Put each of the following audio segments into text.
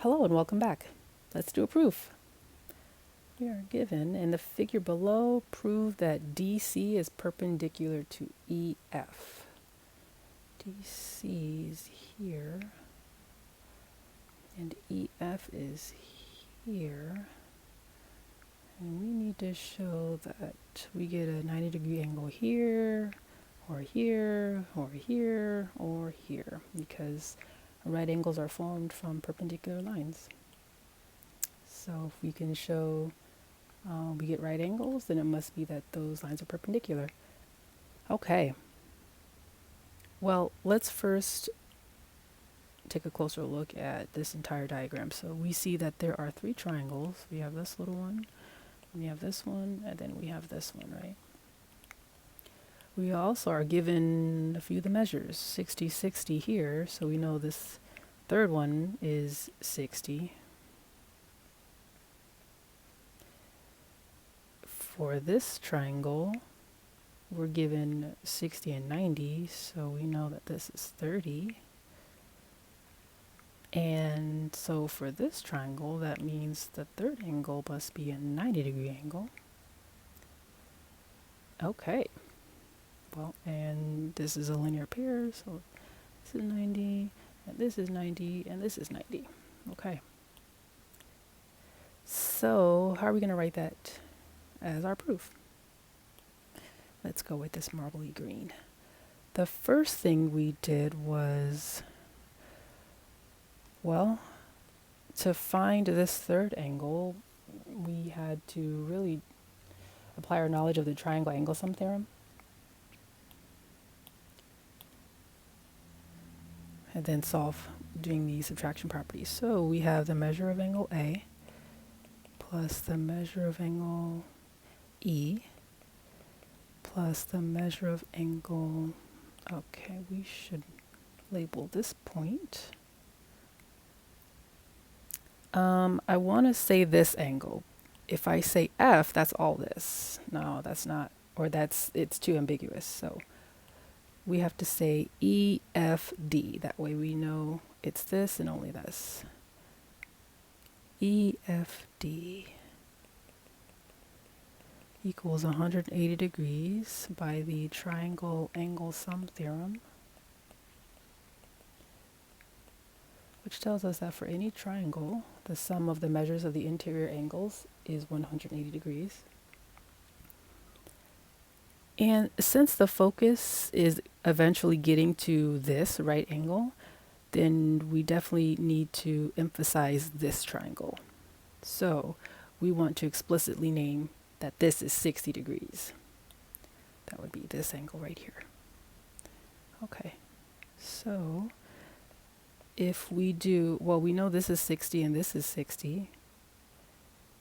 Hello and welcome back. Let's do a proof. We are given, and the figure below prove that DC is perpendicular to EF. DC is here, and EF is here. And we need to show that we get a 90-degree angle here, or here, or here, or here, because right angles are formed from perpendicular lines. So if we can show we get right angles, then it must be that those lines are perpendicular. Okay. Well, let's first take a closer look at this entire diagram. So we see that there are three triangles. We have this little one, we have this one, and then we have this one, right? We also are given a few of the measures, 60, 60 here, so we know this third one is 60. For this triangle, we're given 60 and 90, so we know that this is 30. And so for this triangle, that means the third angle must be a 90-degree angle. Okay. Well, and this is a linear pair, so this is 90, and this is 90, and this is 90. Okay. So how are we going to write that as our proof? Let's go with this marbly green. The first thing we did was, well, to find this third angle, we had to really apply our knowledge of the triangle angle sum theorem. And then solve doing the subtraction properties. So we have the measure of angle A plus the measure of angle E plus the measure of angle, okay, we should label this point. I want to say this angle. If I say F, that's all this. No, that's not, or it's too ambiguous. So we have to say EFD. That way we know it's this and only this. EFD equals 180 degrees by the triangle angle sum theorem, which tells us that for any triangle, the sum of the measures of the interior angles is 180 degrees. And since the focus is eventually getting to this right angle, then we definitely need to emphasize this triangle. So we want to explicitly name that this is 60 degrees. That would be this angle right here. Okay, so if we do, well, we know this is 60 and this is 60.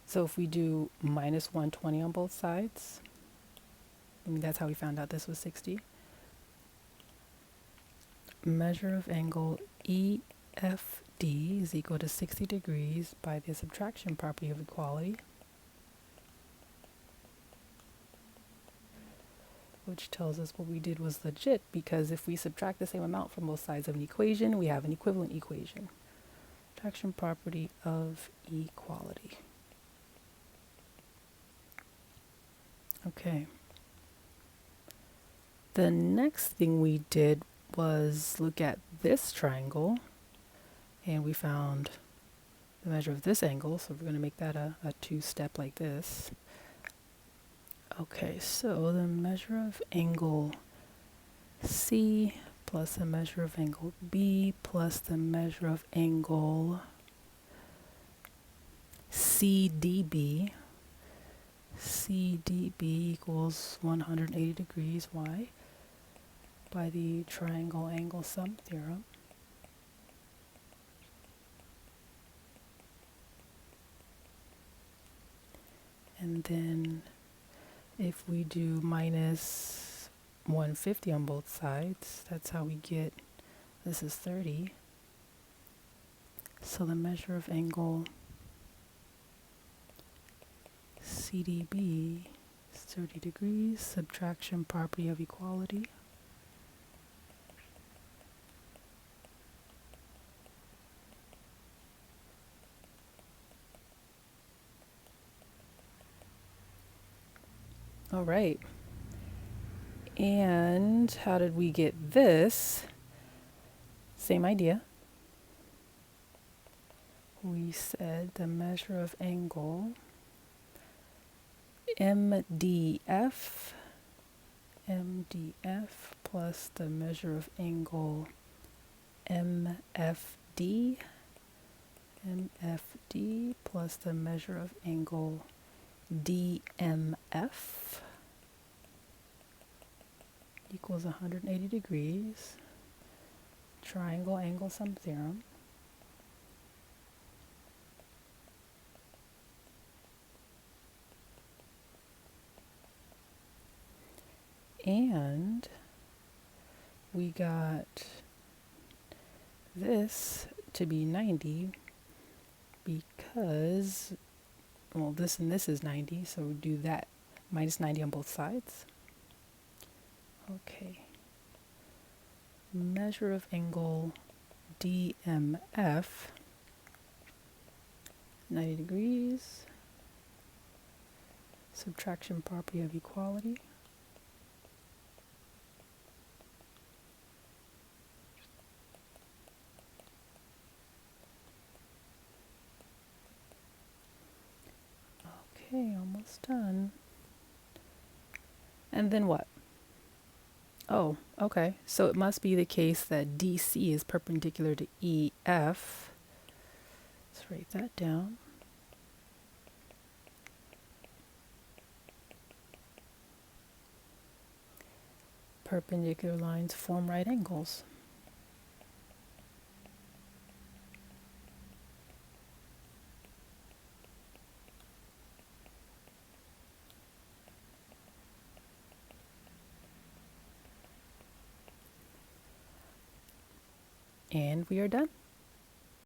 So if we do minus 120 on both sides, I mean, that's how we found out this was 60. Measure of angle EFD is equal to 60 degrees by the subtraction property of equality, which tells us what we did was legit, because if we subtract the same amount from both sides of an equation, we have an equivalent equation. Subtraction property of equality. Okay. The next thing we did was look at this triangle, and we found the measure of this angle, so we're going to make that a two-step like this. Okay, so the measure of angle C plus the measure of angle B plus the measure of angle CDB. CDB equals 180 degrees. Why? By the triangle angle sum theorem. And then if we do minus 150 on both sides, that's how we get, this is 30. So the measure of angle CDB is 30 degrees, subtraction property of equality. All right. And how did we get this? Same idea. We said the measure of angle MDF plus the measure of angle MFD plus the measure of angle DMF equals 180 degrees. Triangle angle sum theorem. And we got this to be 90 because, well, this and this is 90, so we do that minus 90 on both sides. Okay. Measure of angle DMF, 90 degrees. Subtraction property of equality. Okay, almost done. And then what? Oh, okay. So it must be the case that DC is perpendicular to EF. Let's write that down. Perpendicular lines form right angles. And we are done.